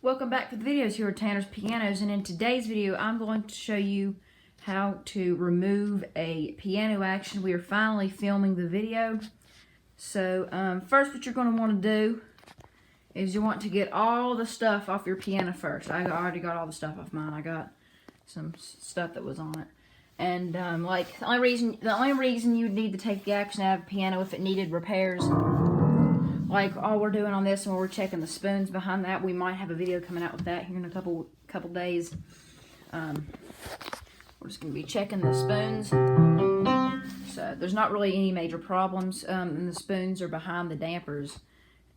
Welcome back to the videos here at Tanner's Pianos, and in today's video I'm going to show you how to remove a piano action. We are finally filming the video. So first what you're going to want to do is you want to get all the stuff off your piano first. I already got all the stuff off mine. I got some stuff that was on it. And like the only reason you'd need to take the action out of the piano if it needed repairs, like all we're doing on this, and we're checking the spoons behind that. We might have a video coming out with that here in a couple days. We're just going to be checking the spoons. So there's not really any major problems, and the spoons are behind the dampers,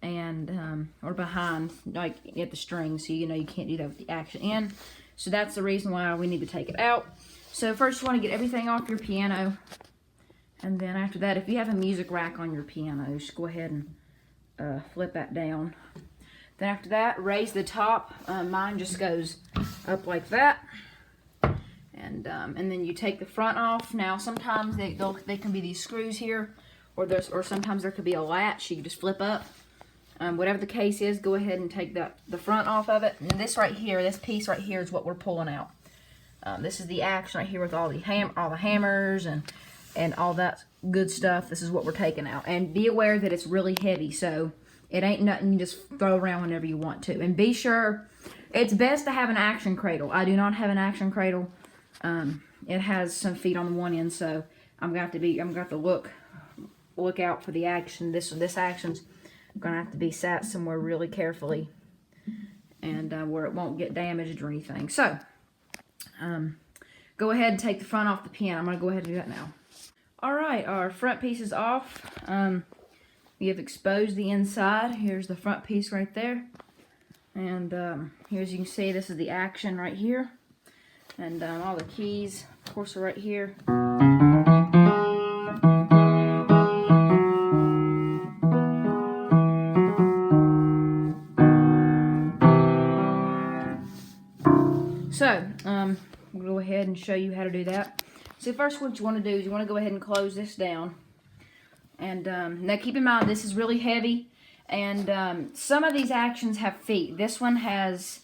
and or behind like at the strings, so you know you can't do that with the action in. So that's the reason why we need to take it out. So first you want to get everything off your piano, and then after that, if you have a music rack on your piano, just go ahead and flip that down. Then after that, raise the top. Mine just goes up like that, and then you take the front off. Now sometimes they can be these screws here, or sometimes there could be a latch you can just flip up. Whatever the case is, go ahead and take the front off of it. And this right here, this piece right here is what we're pulling out. This is the action right here with all the hammers and all that good stuff. This is what we're taking out. And be aware that it's really heavy, so it ain't nothing you just throw around whenever you want to. And be sure, it's best to have an action cradle. I do not have an action cradle. It has some feet on the one end, so I'm gonna have to look out for the action. This action's gonna have to be sat somewhere really carefully, and where it won't get damaged or anything. So go ahead and take the front off the piano. I'm gonna go ahead and do that now. Alright, our front piece is off. We have exposed the inside. Here's the front piece right there. And here, as you can see, this is the action right here. And all the keys, of course, are right here. So, we'll go ahead and show you how to do that. So first what you want to do is you want to go ahead and close this down. And now keep in mind, this is really heavy, and some of these actions have feet. This one has,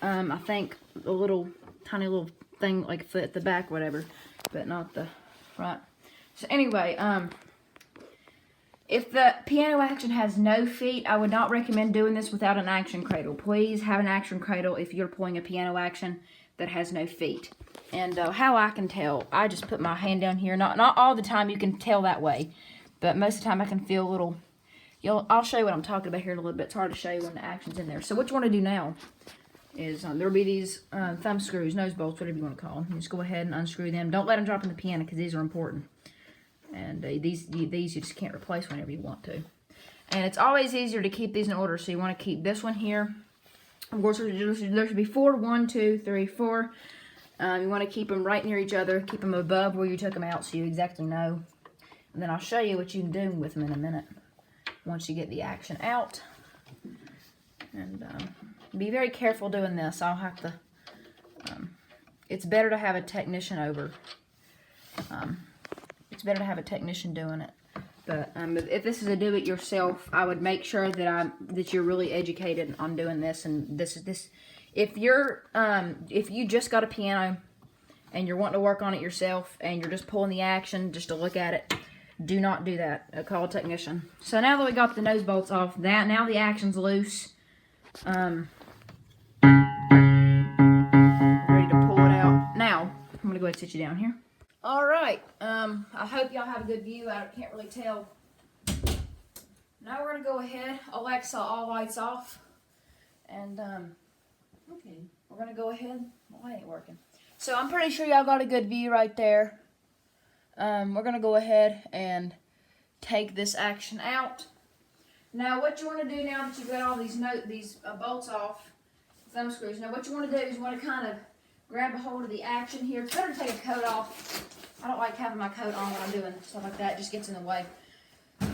I think, a tiny little thing like at the back, whatever, but not the front. So anyway, if the piano action has no feet, I would not recommend doing this without an action cradle. Please have an action cradle if you're pulling a piano action that has no feet. And how I can tell, I just put my hand down here. Not all the time you can tell that way, but most of the time I can feel a little. I'll show you what I'm talking about here in a little bit. It's hard to show you when the action's in there. So what you want to do now is there'll be these thumb screws, nose bolts, whatever you want to call them. You just go ahead and unscrew them. Don't let them drop in the piano because these are important. And these you just can't replace whenever you want to. And it's always easier to keep these in order. So you want to keep this one here. Of course, there should be 4. 1, 2, 3, 4. You want to keep them right near each other. Keep them above where you took them out so you exactly know. And then I'll show you what you can do with them in a minute once you get the action out. And be very careful doing this. I'll have to, it's better to have a technician over. It's better to have a technician doing it. But if this is a do-it-yourself, I would make sure that you're really educated on doing this. And this. If you just got a piano and you're wanting to work on it yourself and you're just pulling the action just to look at it, do not do that. Call a technician. So now that we got the nose bolts off, now the action's loose. Ready to pull it out. Now I'm gonna go ahead and sit you down here. All right. I hope y'all have a good view. I can't really tell. Now we're gonna go ahead. Alexa, all lights off, and okay, we're gonna go ahead. Well, it ain't working. So I'm pretty sure y'all got a good view right there. We're gonna go ahead and take this action out. Now, what you want to do now that you've got all these bolts off, thumb screws. Now, what you want to do is you want to kind of grab a hold of the action here. It's better to take a coat off. I don't like having my coat on when I'm doing stuff like that. It just gets in the way.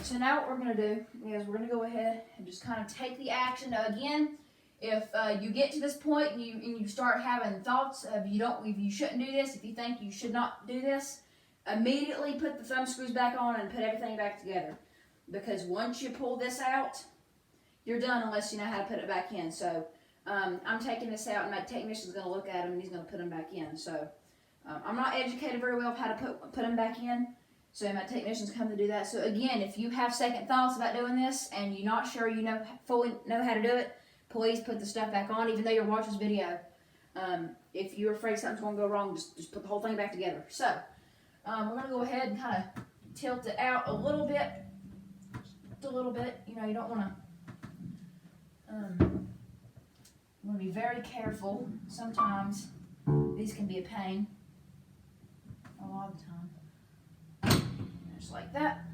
So now what we're going to do is we're going to go ahead and just kind of take the action. Now, again, if you get to this point and you start having thoughts of you shouldn't do this, if you think you should not do this, immediately put the thumb screws back on and put everything back together. Because once you pull this out, you're done unless you know how to put it back in. So I'm taking this out, and my technician's going to look at them, and he's going to put them back in. So I'm not educated very well of how to put them back in. So my technicians come to do that. So again, if you have second thoughts about doing this and you're not sure you fully know how to do it, please put the stuff back on, even though you're watching this video. If you're afraid something's going to go wrong, just put the whole thing back together. So we're going to go ahead and kind of tilt it out a little bit. Just a little bit. You know, you don't want to... you want to be very careful. Sometimes these can be a pain. A lot of the time. Just like that.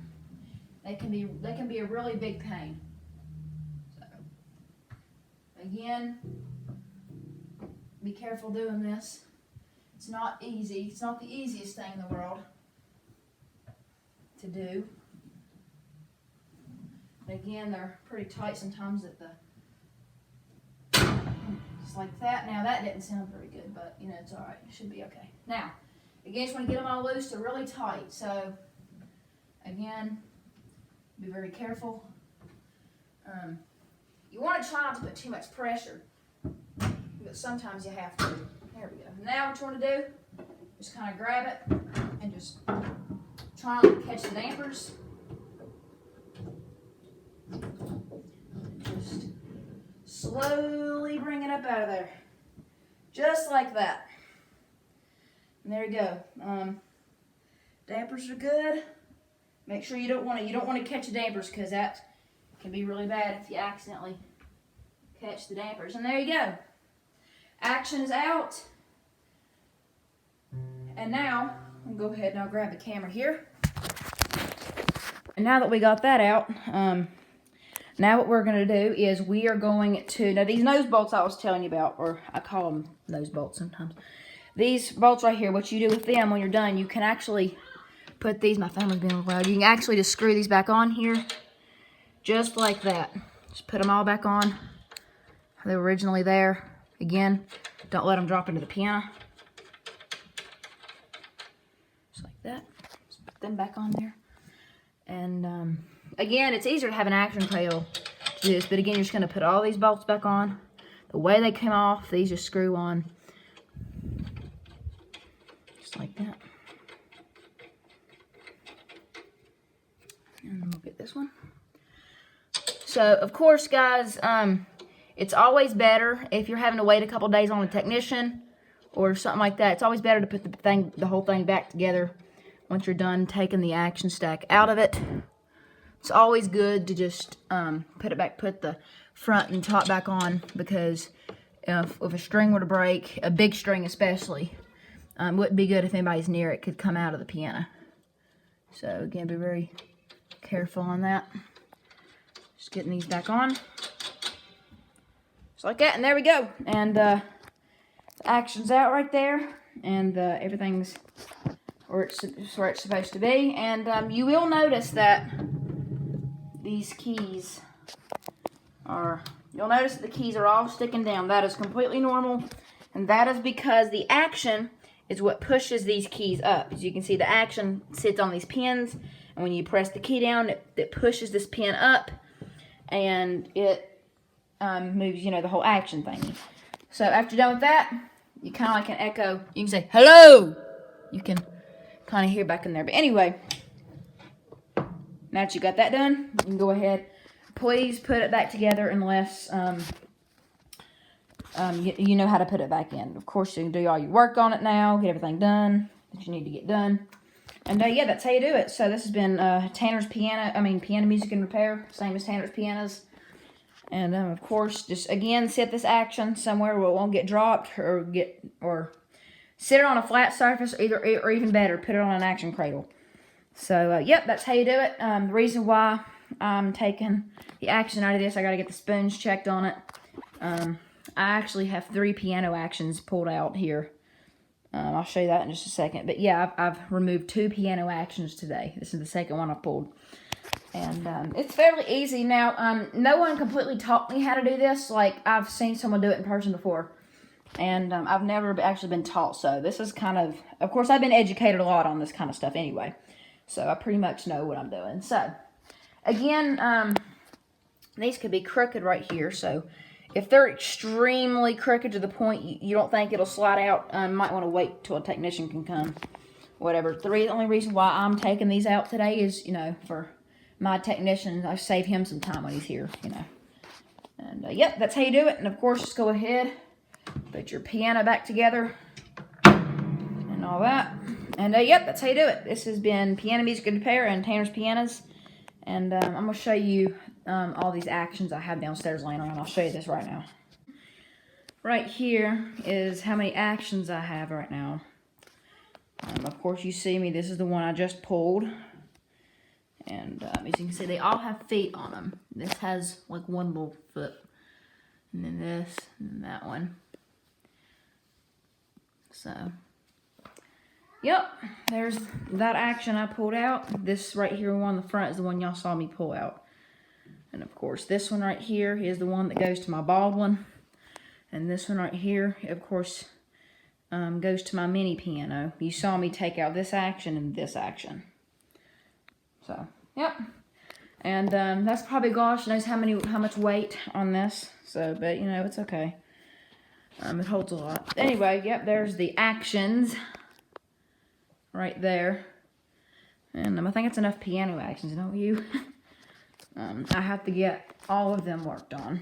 They can be a really big pain. So again, be careful doing this. It's not easy. It's not the easiest thing in the world to do. But again, they're pretty tight sometimes at the just like that. Now that didn't sound very good, but you know, it's alright. It should be okay. Now, again, just want to get them all loose. They're really tight. So again, be very careful. You want to try not to put too much pressure, but sometimes you have to. There we go. Now what you want to do, just kind of grab it and just try not to catch the dampers. Just slowly bring it up out of there. Just like that. And there you go. Dampers are good. Make sure you don't want to catch the dampers, because that can be really bad if you accidentally catch the dampers. And there you go. Action is out. And now I'll go ahead and I'll grab the camera here. And now that we got that out, now what we're going to do is we are going to, now these nose bolts I was telling you about, or I call them nose bolts sometimes. These bolts right here, what you do with them when you're done, you can actually put these, my family's being loud, you can actually just screw these back on here, just like that. Just put them all back on. They were originally there. Again, don't let them drop into the piano. Just like that. Just put them back on there. And again, it's easier to have an action cradle to do this, but again, you're just going to put all these bolts back on. The way they came off, these just screw on. Just like that. And we'll get this one. So, of course, guys, it's always better if you're having to wait a couple days on a technician or something like that. It's always better to put the whole thing back together once you're done taking the action stack out of it. It's always good to just put the front and top back on, because if a string were to break, a big string especially, wouldn't be good if anybody's near it, could come out of the piano. So again, be very careful on that. Just getting these back on. Just like that, and there we go. And the action's out right there, and everything's where it's supposed to be. And you will notice that these keys are, you'll notice that the keys are all sticking down. That is completely normal, and that is because the action is what pushes these keys up. As you can see, the action sits on these pins, and when you press the key down, it pushes this pin up, and it moves, you know, the whole action thingy. So after you're done with that, you kind of like an echo. You can say, hello! You can kind of hear back in there. But anyway, now that you got that done, you can go ahead. Please put it back together unless you know how to put it back in. Of course, you can do all your work on it now, get everything done that you need to get done. And yeah, that's how you do it. So this has been Tanner's Piano Music and Repair, same as Tanner's Pianos. And of course, just again, set this action somewhere where it won't get dropped or sit it on a flat surface, or even better, put it on an action cradle. So yep, that's how you do it. The reason why I'm taking the action out of this, I got to get the spoons checked on it. I actually have 3 piano actions pulled out here. I'll show you that in just a second. But yeah, I've removed 2 piano actions today. This is the second one I pulled. And it's fairly easy. Now, no one completely taught me how to do this. Like, I've seen someone do it in person before. And I've never actually been taught. So this is kind of course, I've been educated a lot on this kind of stuff anyway. So I pretty much know what I'm doing. So, again, these could be crooked right here. So If they're extremely crooked to the point you don't think it'll slide out, you might want to wait till a technician can come. Whatever. The only reason why I'm taking these out today is, you know, for my technician. I save him some time when he's here, you know. And, yep, that's how you do it. And, of course, just go ahead, put your piano back together and all that. And, yep, that's how you do it. This has been Piano Music and Repair and Tanner's Pianos. And I'm going to show you all these actions I have downstairs laying around. I'll show you this right now. Right here is how many actions I have right now. Of course, you see me. This is the one I just pulled. And as you can see, they all have feet on them. This has like one little foot. And then this, and then that one. So, yep, there's that action I pulled out. This right here, one on the front, is the one y'all saw me pull out. And of course, this one right here is the one that goes to my bald one. And this one right here, of course, goes to my mini piano. You saw me take out this action and this action. So, yep. And that's probably, gosh knows how much weight on this. So, but you know, it's okay. It holds a lot. Anyway, yep, there's the actions right there. And I think it's enough piano actions, don't you? I have to get all of them worked on.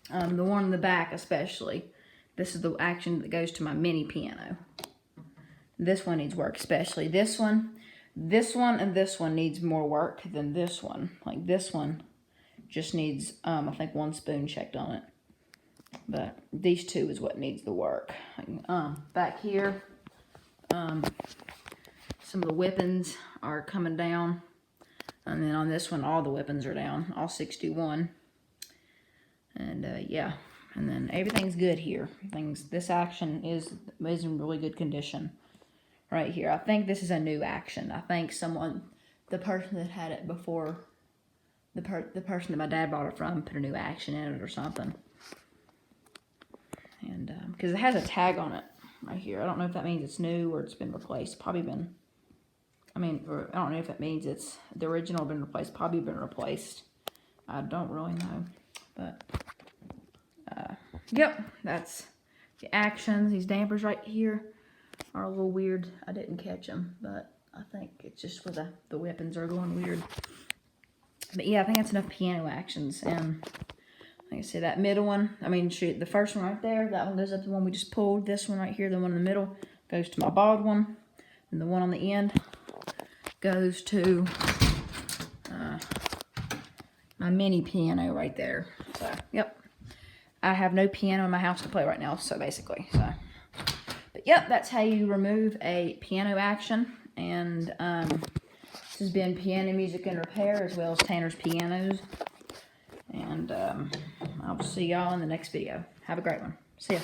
The one in the back especially. This is the action that goes to my mini piano. This one needs work especially. This one, and this one needs more work than this one. Like this one just needs, I think, one spoon checked on it. But these two is what needs the work. Back here, some of the whippings are coming down. And then on this one, all the whippings are down. All 61. And, yeah. And then everything's good here. This action is in really good condition. Right here. I think this is a new action. I think the person that had it before, the person that my dad bought it from, put a new action in it or something. And, because it has a tag on it right here. I don't know if that means it's new or it's been replaced. Probably been, I don't know if it means it's the original been replaced. Probably been replaced. I don't really know. But, yep, that's the actions. These dampers right here are a little weird. I didn't catch them, but I think it's just where the whippings are going weird. But yeah, I think that's enough piano actions. And like I said, that middle one, shoot, the first one right there, that one goes up to the one we just pulled. This one right here, the one in the middle, goes to my bald one. And the one on the end goes to my mini piano right there. So, yep. I have no piano in my house to play right now, so basically, so. But yep, that's how you remove a piano action. And this has been Piano Music and Repair, as well as Tanner's Pianos. And I'll see y'all in the next video. Have a great one. See ya.